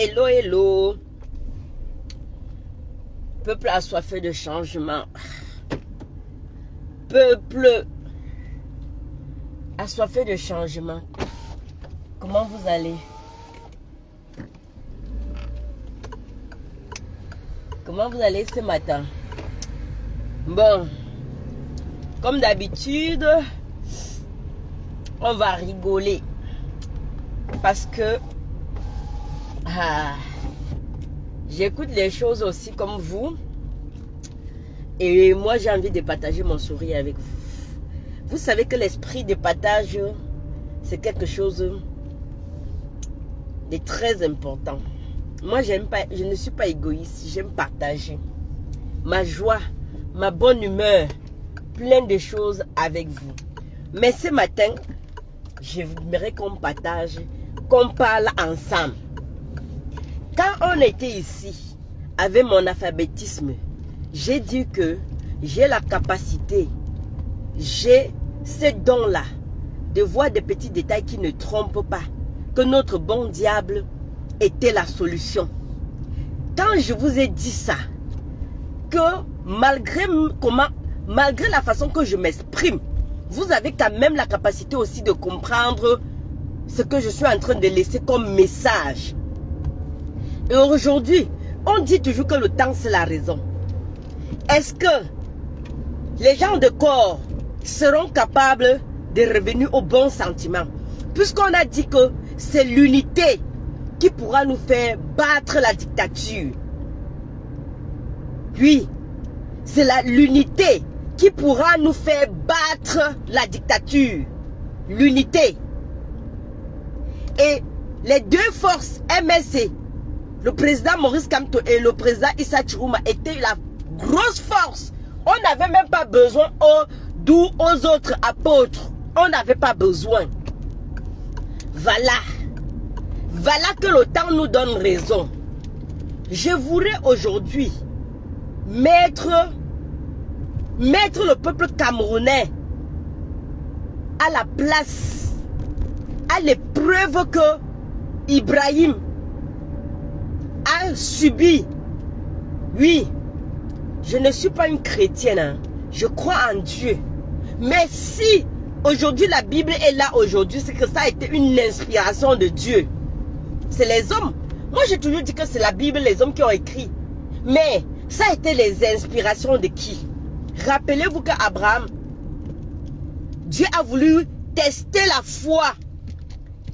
Hello, hello. Peuple assoiffé de changement. Peuple assoiffé de changement. Comment vous allez? Comment vous allez ce matin? Bon, comme d'habitude, on va rigoler. Parce que j'écoute les choses aussi comme vous. Et moi, j'ai envie de partager mon sourire avec vous. Vous savez que l'esprit de partage, c'est quelque chose de très important. Moi, je ne suis pas égoïste. J'aime partager ma joie, ma bonne humeur, plein de choses avec vous. Mais ce matin, j'aimerais qu'on partage, qu'on parle ensemble. Quand on était ici, avec mon alphabétisme, j'ai dit que j'ai la capacité, j'ai ce don-là, de voir des petits détails qui ne trompent pas, que notre bon diable était la solution. Quand je vous ai dit ça, que malgré la façon que je m'exprime, vous avez quand même la capacité aussi de comprendre ce que je suis en train de laisser comme message. Et aujourd'hui, on dit toujours que le temps c'est la raison. Est-ce que les gens de corps seront capables de revenir au bon sentiment? Puisqu'on a dit que c'est l'unité qui pourra nous faire battre la dictature. Oui, c'est l'unité qui pourra nous faire battre la dictature. L'unité. Et les deux forces MSC, le président Maurice Kamto et le président Issa Chiroma, étaient la grosse force. On n'avait même pas besoin aux autres apôtres. On n'avait pas besoin. Voilà. Voilà que le temps nous donne raison. Je voudrais aujourd'hui mettre le peuple camerounais à la place, à l'épreuve que Ibrahim a subi. Oui, je ne suis pas une chrétienne, hein. Je crois en Dieu. Mais si aujourd'hui la Bible est là aujourd'hui, c'est que ça a été une inspiration de Dieu. C'est les hommes. Moi j'ai toujours dit que c'est la Bible, les hommes qui ont écrit. Mais ça a été les inspirations de qui? Rappelez-vous qu'Abraham, Dieu a voulu tester la foi.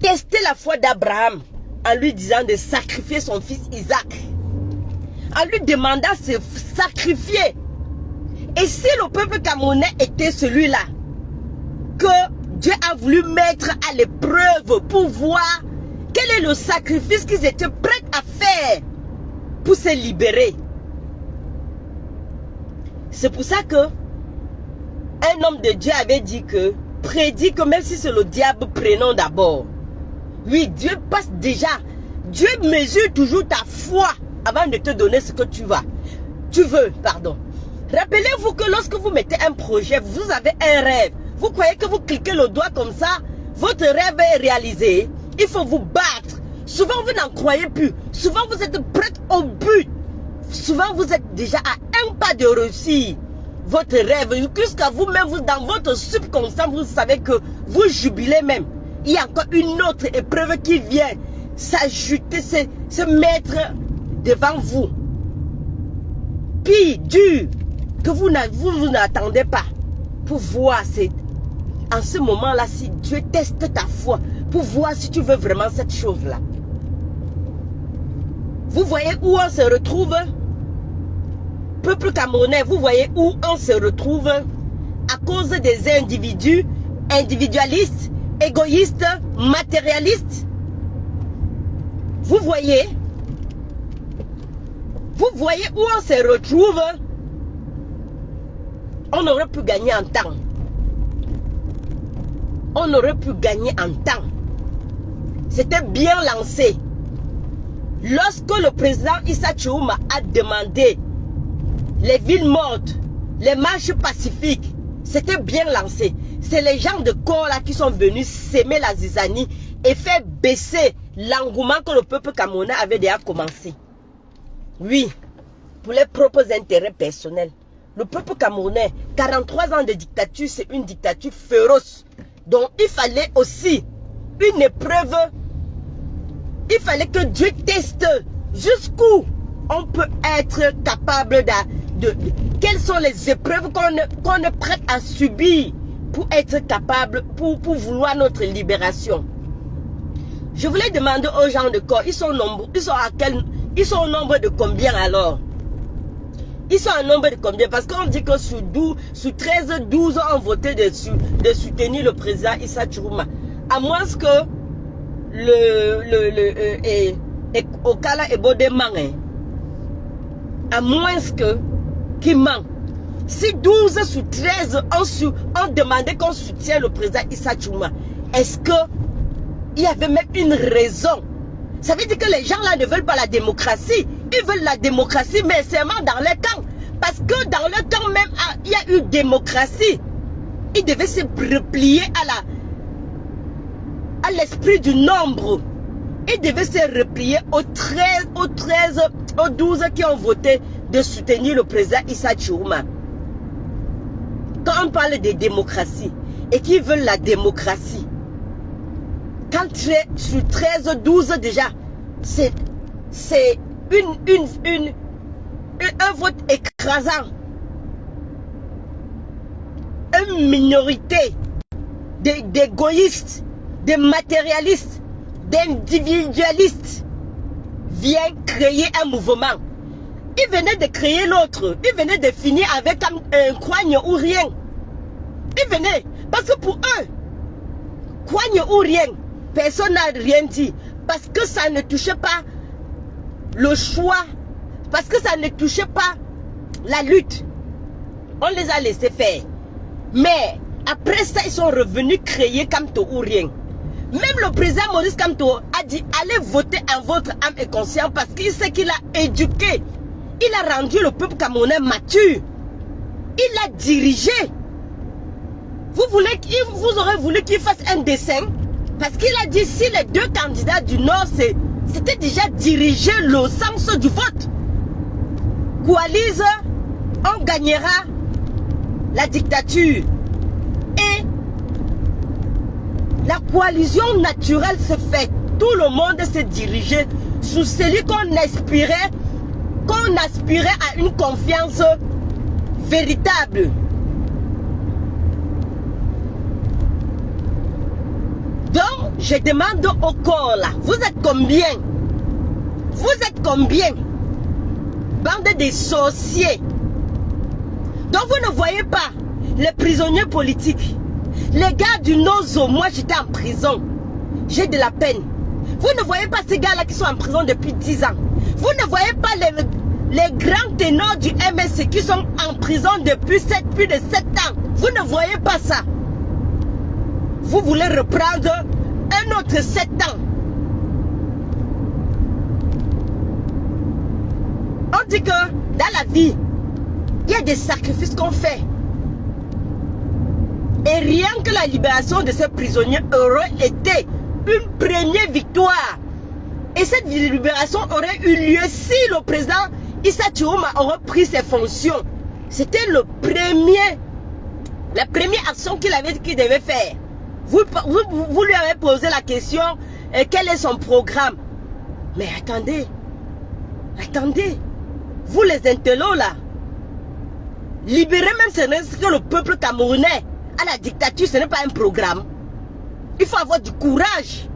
Tester la foi d'Abraham en lui disant de sacrifier son fils Isaac. En lui demandant de se sacrifier. Et si le peuple camerounais était celui-là que Dieu a voulu mettre à l'épreuve pour voir quel est le sacrifice qu'ils étaient prêts à faire pour se libérer. C'est pour ça que un homme de Dieu avait dit que, prédit que même si c'est le diable, prenons d'abord. Oui, Dieu passe déjà. Dieu mesure toujours ta foi avant de te donner ce que tu veux. Rappelez-vous que lorsque vous mettez un projet, vous avez un rêve. Vous croyez que vous cliquez le doigt comme ça, votre rêve est réalisé. Il faut vous battre. Souvent, vous n'en croyez plus. Souvent, vous êtes prêts au but. Souvent, vous êtes déjà à un pas de réussir votre rêve. Jusqu'à vous-même, dans votre subconscient, vous savez que vous jubilez même. Il y a encore une autre épreuve qui vient s'ajouter, se mettre devant vous. Puis, dur, que vous n'attendez pas. Pour voir, en ce moment-là, si Dieu teste ta foi, pour voir si tu veux vraiment cette chose-là. Vous voyez où on se retrouve? Peuple camerounais, vous voyez où on se retrouve? À cause des individus individualistes, égoïstes, matérialistes. Vous voyez où on se retrouve? On aurait pu gagner en temps. On aurait pu gagner en temps. C'était bien lancé. Lorsque le président Issa Chiroma a demandé les villes mortes, les marches pacifiques, c'était bien lancé. C'est les gens de corps là qui sont venus s'aimer la zizanie et faire baisser l'engouement que le peuple camerounais avait déjà commencé. Oui, pour les propres intérêts personnels. Le peuple camerounais, 43 ans de dictature, c'est une dictature féroce. Donc il fallait aussi une épreuve. Il fallait que Dieu teste jusqu'où on peut être capable quelles sont les épreuves qu'on est prêt à subir pour être capable, pour vouloir notre libération. Je voulais demander aux gens de corps, ils sont nombreux, ils sont au nombre de combien alors? Ils sont au nombre de combien? Parce qu'on dit que sur 13, 12 ont voté de soutenir le président Issa Chiruma. À moins que Okala et Bodé manquent. À moins qu'il manque. Si 12 sur 13 ont demandé qu'on soutienne le président Issa Chiruma, est-ce qu'il y avait même une raison? Ça veut dire que les gens là ne veulent pas la démocratie. Ils veulent la démocratie, mais seulement dans les camps. Parce que dans le temps même, il y a eu démocratie. Ils devaient se replier à l'esprit du nombre. Ils devaient se replier aux 12 qui ont voté de soutenir le président Issa Chiruma. Quand on parle de démocratie et qu'ils veulent la démocratie, quand sur 13, 12 déjà, c'est un vote écrasant. Une minorité d'égoïstes, de matérialistes, d'individualistes vient créer un mouvement. Ils venaient de créer l'autre. Ils venaient de finir avec un coigne ou rien. Ils venaient. Parce que pour eux, coigne ou rien, personne n'a rien dit. Parce que ça ne touchait pas le choix. Parce que ça ne touchait pas la lutte. On les a laissés faire. Mais après ça, ils sont revenus créer Kamto ou rien. Même le président Maurice Kamto a dit allez voter en votre âme et conscience parce qu'il sait qu'il a éduqué. Il a rendu le peuple camerounais mature. Il a dirigé. Vous aurez voulu qu'il fasse un dessin parce qu'il a dit si les deux candidats du Nord c'était déjà dirigé le sens du vote. Coalise, on gagnera la dictature. Et la coalition naturelle se fait. Tout le monde s'est dirigé sous celui qu'on aspirait à une confiance véritable. Donc, je demande au corps là, vous êtes combien? Vous êtes combien? Bande de sorciers. Donc vous ne voyez pas les prisonniers politiques. Les gars du Nozo, moi j'étais en prison. J'ai de la peine. Vous ne voyez pas ces gars-là qui sont en prison depuis 10 ans. Vous ne voyez pas les grands ténors du MSC qui sont en prison depuis plus de 7 ans. Vous ne voyez pas ça. Vous voulez reprendre un autre 7 ans. On dit que dans la vie, il y a des sacrifices qu'on fait. Et rien que la libération de ces prisonniers aurait été une première victoire. Et cette libération aurait eu lieu si le président Issa Chiruma aurait pris ses fonctions. C'était la première action qu'il devait faire. Vous lui avez posé la question, quel est son programme? Mais attendez, vous les intellos là, libérer même ce n'est que le peuple camerounais à la dictature, ce n'est pas un programme. Il faut avoir du courage.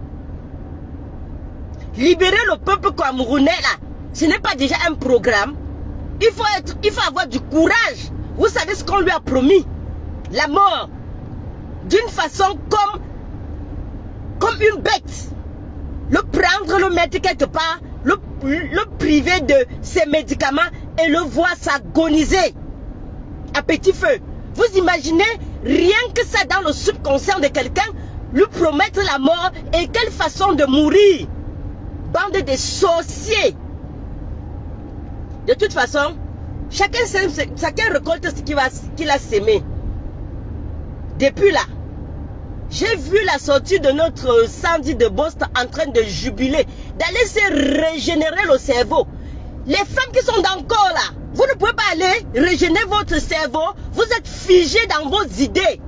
Libérer le peuple camerounais là, ce n'est pas déjà un programme. Il faut avoir du courage. Vous savez ce qu'on lui a promis? La mort. D'une façon comme une bête. Le prendre, le mettre quelque part, le priver de ses médicaments et le voir s'agoniser à petit feu. Vous imaginez rien que ça dans le subconscient de quelqu'un, lui promettre la mort et quelle façon de mourir. Bande de sorciers. De toute façon, chacun récolte ce qu'il a sémé. Depuis là, J'ai vu la sortie de notre Sandy de Boston en train de jubiler, d'aller se régénérer le cerveau. Les femmes qui sont encore là, vous ne pouvez pas aller régénérer votre cerveau. Vous êtes figés dans vos idées.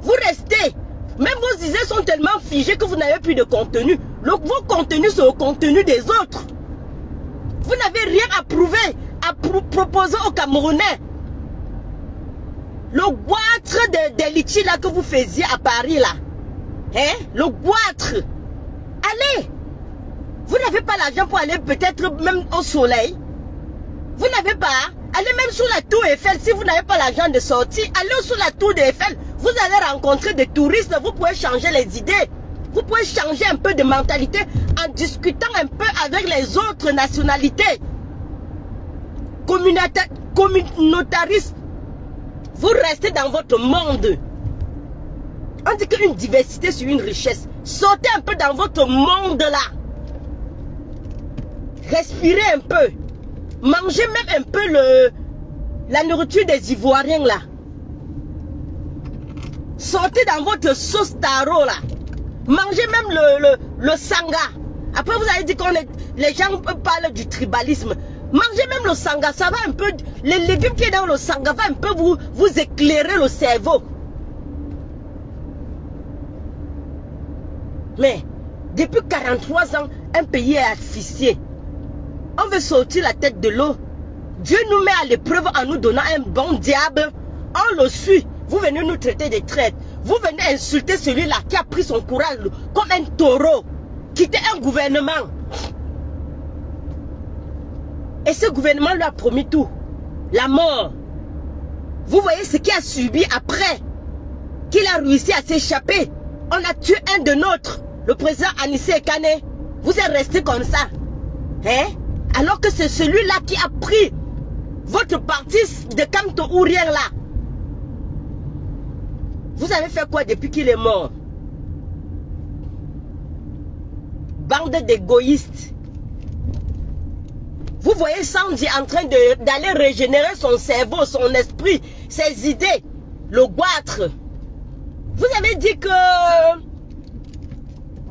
Vous restez. Même vos idées sont tellement figées que vous n'avez plus de contenu. Vos contenus sont au contenu des autres. Vous n'avez rien à prouver, à proposer aux Camerounais. Le goitre de litchi là que vous faisiez à Paris là. Hein? Le goitre. Allez. Vous n'avez pas l'argent pour aller peut-être même au soleil. Vous n'avez pas. Allez même sur la tour Eiffel. Si vous n'avez pas l'argent de sortir, allez sur la tour Eiffel. Vous allez rencontrer des touristes. Vous pouvez changer les idées. Vous pouvez changer un peu de mentalité en discutant un peu avec les autres nationalités. Communautaristes. Vous restez dans votre monde. On dit qu'une diversité sur une richesse. Sortez un peu dans votre monde là. Respirez un peu. Mangez même un peu la nourriture des Ivoiriens là. Sortez dans votre sauce taro là. Mangez même le sanga. Après vous avez dit qu'on est... Les gens parlent du tribalisme. Mangez même le sanga, ça va un peu... Les légumes qui est dans le sanga va un peu vous éclairer le cerveau. Mais, depuis 43 ans, un pays est asphyxié. On veut sortir la tête de l'eau. Dieu nous met à l'épreuve en nous donnant un bon diable. On le suit. Vous venez nous traiter de traîtres. Vous venez insulter celui-là qui a pris son courage comme un taureau. Quitter un gouvernement. Et ce gouvernement lui a promis tout. La mort. Vous voyez ce qu'il a subi après qu'il a réussi à s'échapper. On a tué un de nôtres, le président Anissé Kane. Vous êtes resté comme ça. Hein? Alors que c'est celui-là qui a pris votre parti de Kamto Ourière là. Vous avez fait quoi depuis qu'il est mort? Bande d'égoïstes. Vous voyez Sandy en train d'aller régénérer son cerveau, son esprit, ses idées. Le goitre. Vous avez dit que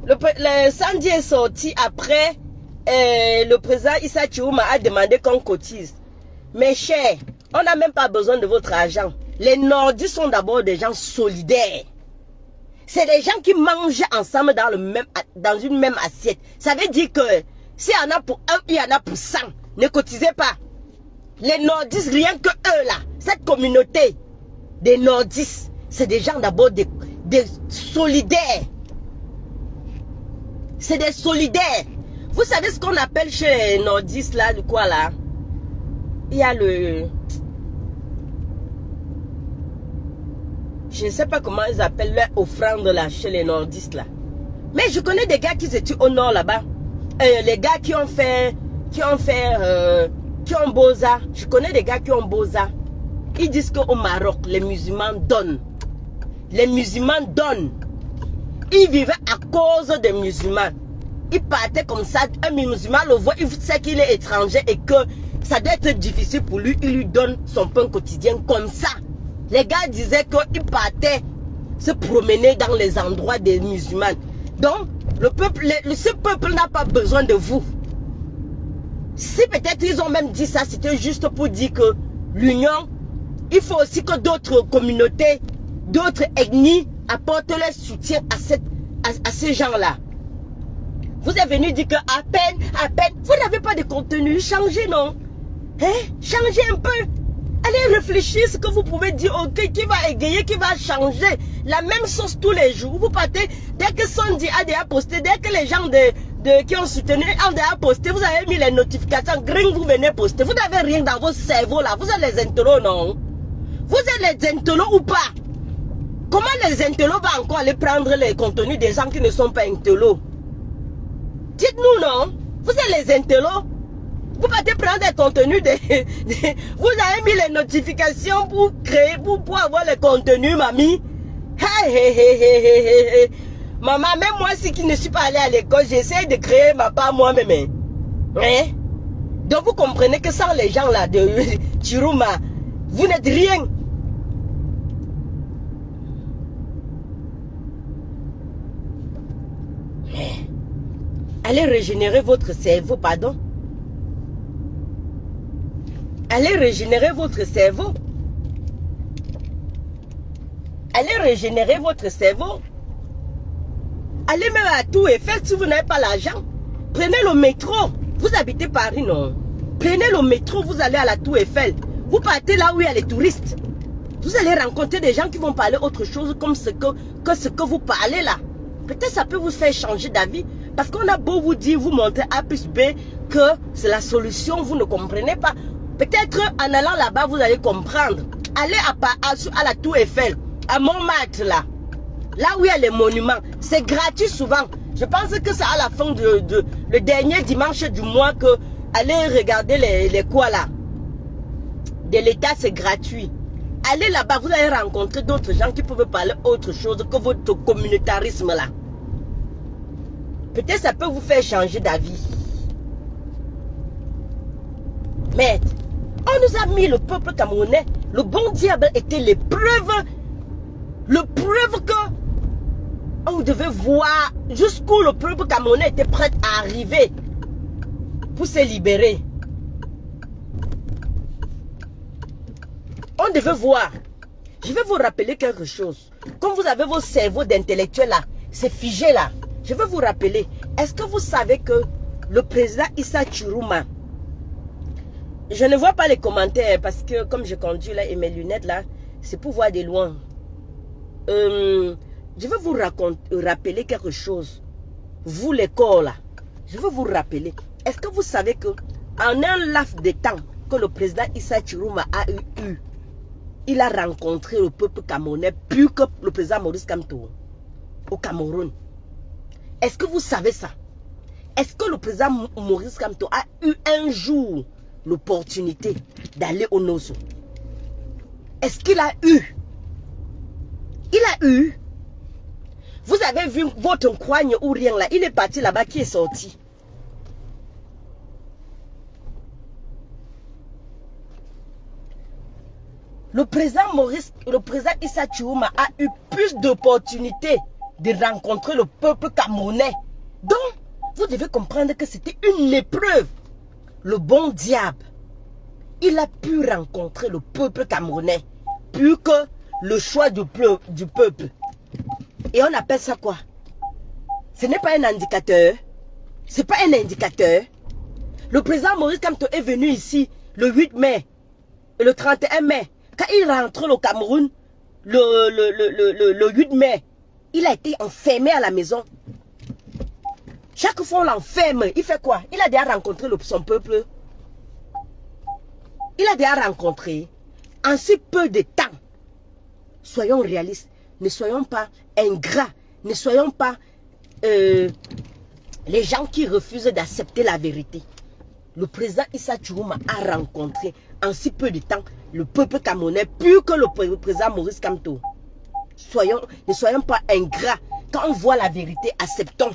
le Sandy est sorti après le président Issa Chiouma a demandé qu'on cotise. Mes chers, on n'a même pas besoin de votre argent. Les nordistes sont d'abord des gens solidaires. C'est des gens qui mangent ensemble dans une même assiette. Ça veut dire que s'il y en a pour un, il y en a pour 100. Ne cotisez pas. Les nordistes, rien que eux là, cette communauté des nordistes, c'est des gens d'abord des solidaires. C'est des solidaires. Vous savez ce qu'on appelle chez les nordistes là, de quoi là? Il y a le... Je ne sais pas comment ils appellent leur offrande là, chez les nordistes là. Mais je connais des gars qui se tuent au nord là-bas. Les gars qui ont Beaux-Arts. Je connais des gars qui ont Beaux-Arts. Ils disent qu'au Maroc, les musulmans donnent. Les musulmans donnent. Ils vivaient à cause des musulmans. Ils partaient comme ça. Un musulman le voit, il sait qu'il est étranger et que ça doit être difficile pour lui. Il lui donne son pain quotidien comme ça. Les gars disaient qu'ils partaient se promener dans les endroits des musulmans. Donc, ce peuple n'a pas besoin de vous. Si peut-être ils ont même dit ça, c'était juste pour dire que l'union, il faut aussi que d'autres communautés, d'autres ethnies apportent leur soutien à ces gens-là. Vous êtes venu dire que à peine, vous n'avez pas de contenu, changez non? Hein? Changez un peu. Allez réfléchir ce que vous pouvez dire, ok, qui va égayer, qui va changer. La même chose tous les jours. Vous partez, dès que Sandy a déjà posté, dès que les gens qui ont soutenu ont déjà posté, vous avez mis les notifications, gring, vous venez poster. Vous n'avez rien dans vos cerveaux là. Vous êtes les intellos, non? Vous êtes les intellos ou pas? Comment les intellos vont encore aller prendre les contenus des gens qui ne sont pas intellos? Dites-nous, non? Vous êtes les intellos? Vous partez prendre des contenus vous avez mis les notifications pour créer, pour avoir les contenus, mamie. Hey, hey, hey, hey, hey, hey. Maman, même moi, si qui ne suis pas allé à l'école, j'essaie de créer ma part moi-même. Hein? Donc vous comprenez que sans les gens là de Chiruma, vous n'êtes rien. Allez régénérer votre cerveau, pardon. Allez régénérer votre cerveau. Allez régénérer votre cerveau. Allez même à Tour Eiffel si vous n'avez pas l'argent. Prenez le métro. Vous habitez Paris, non? Prenez le métro, vous allez à la Tour Eiffel. Vous partez là où il y a les touristes. Vous allez rencontrer des gens qui vont parler autre chose comme ce que vous parlez là. Peut-être ça peut vous faire changer d'avis. Parce qu'on a beau vous dire, vous montrer A plus B, que c'est la solution, vous ne comprenez pas. Peut-être en allant là-bas, vous allez comprendre. Allez à la Tour Eiffel, à Montmartre là. Là où il y a les monuments. C'est gratuit souvent. Je pense que c'est à la fin le dernier dimanche du mois que allez regarder les quoi là. De l'État, c'est gratuit. Allez là-bas, vous allez rencontrer d'autres gens qui peuvent parler autre chose que votre communautarisme là. Peut-être ça peut vous faire changer d'avis. Mais on nous a mis le peuple camerounais. Le bon diable était l'épreuve. Le preuve que on devait voir jusqu'où le peuple camerounais était prêt à arriver pour se libérer. On devait voir. Je vais vous rappeler quelque chose. Comme vous avez vos cerveaux d'intellectuels là, c'est figé là. Je vais vous rappeler. Est-ce que vous savez que le président Issa Tchourouma, je ne vois pas les commentaires parce que comme je conduis là et mes lunettes là, c'est pour voir de loin. Je vais vous rappeler quelque chose. Vous les corps là, je vais vous rappeler. Est-ce que vous savez que en un laps de temps que le président Issa Tchourouma a eu, il a rencontré le peuple camerounais plus que le président Maurice Kamto au Cameroun. Est-ce que vous savez ça? Est-ce que le président Maurice Kamto a eu un jour l'opportunité d'aller au Nozo? Est-ce qu'il a eu? Il a eu. Vous avez vu votre croigne ou rien là. Il est parti là-bas, qui est sorti. Le président Issa Tchourouma a eu plus d'opportunités de rencontrer le peuple camerounais. Donc, vous devez comprendre que c'était une épreuve. Le bon diable, il a pu rencontrer le peuple camerounais plus que le choix du peuple. Et on appelle ça quoi? Ce n'est pas un indicateur. Ce n'est pas un indicateur. Le président Maurice Kamto est venu ici le 8 mai et le 31 mai. Quand il rentre au Cameroun, le 8 mai, il a été enfermé à la maison. Chaque fois on l'enferme, il fait quoi? Il a déjà rencontré son peuple. Il a déjà rencontré. En si peu de temps, soyons réalistes, ne soyons pas ingrats, ne soyons pas les gens qui refusent d'accepter la vérité. Le président Issa Tchourouma a rencontré en si peu de temps le peuple camerounais plus que le président Maurice Kamto. Ne soyons pas ingrats. Quand on voit la vérité, acceptons.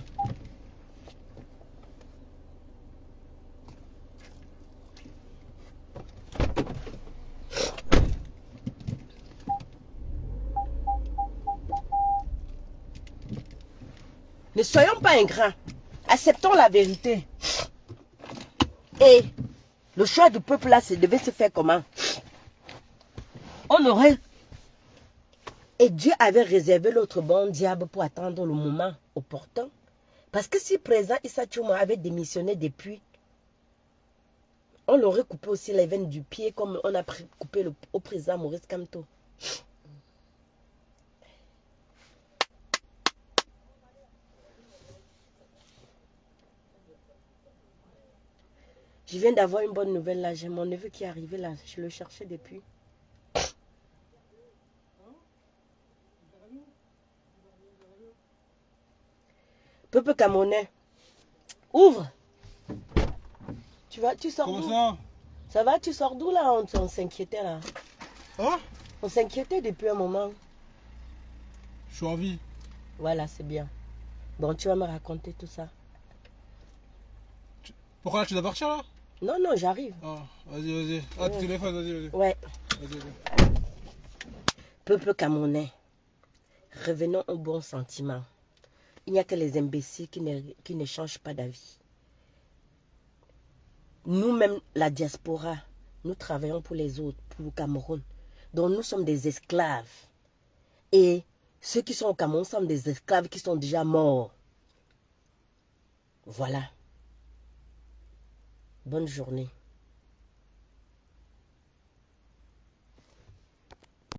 Ne soyons pas ingrats. Acceptons la vérité. Et le choix du peuple là, ça devait se faire comment? On aurait... Et Dieu avait réservé l'autre bon diable pour attendre le moment opportun. Parce que si le président Issa Tchourouma avait démissionné depuis, on l'aurait coupé aussi les veines du pied comme on a coupé au président Maurice Kamto. Je viens d'avoir une bonne nouvelle là. J'ai mon neveu qui est arrivé là. Je le cherchais depuis. Peuple camerounais, ouvre. Tu sors d'où? Ça va, tu sors d'où là? On s'inquiétait là. Hein? On s'inquiétait depuis un moment. Je suis en vie. Voilà, c'est bien. Bon, tu vas me raconter tout ça. Pourquoi là, tu dois partir là? Non, non, j'arrive. Ah, vas-y. Ah, tu téléphones, vas-y. Ouais. Vas-y. Peuple camerounais, revenons au bon sentiment. Il n'y a que les imbéciles qui ne changent pas d'avis. Nous-mêmes, la diaspora, nous travaillons pour les autres, pour le Cameroun. Donc nous sommes des esclaves. Et ceux qui sont au Cameroun sont des esclaves qui sont déjà morts. Voilà. Bonne journée.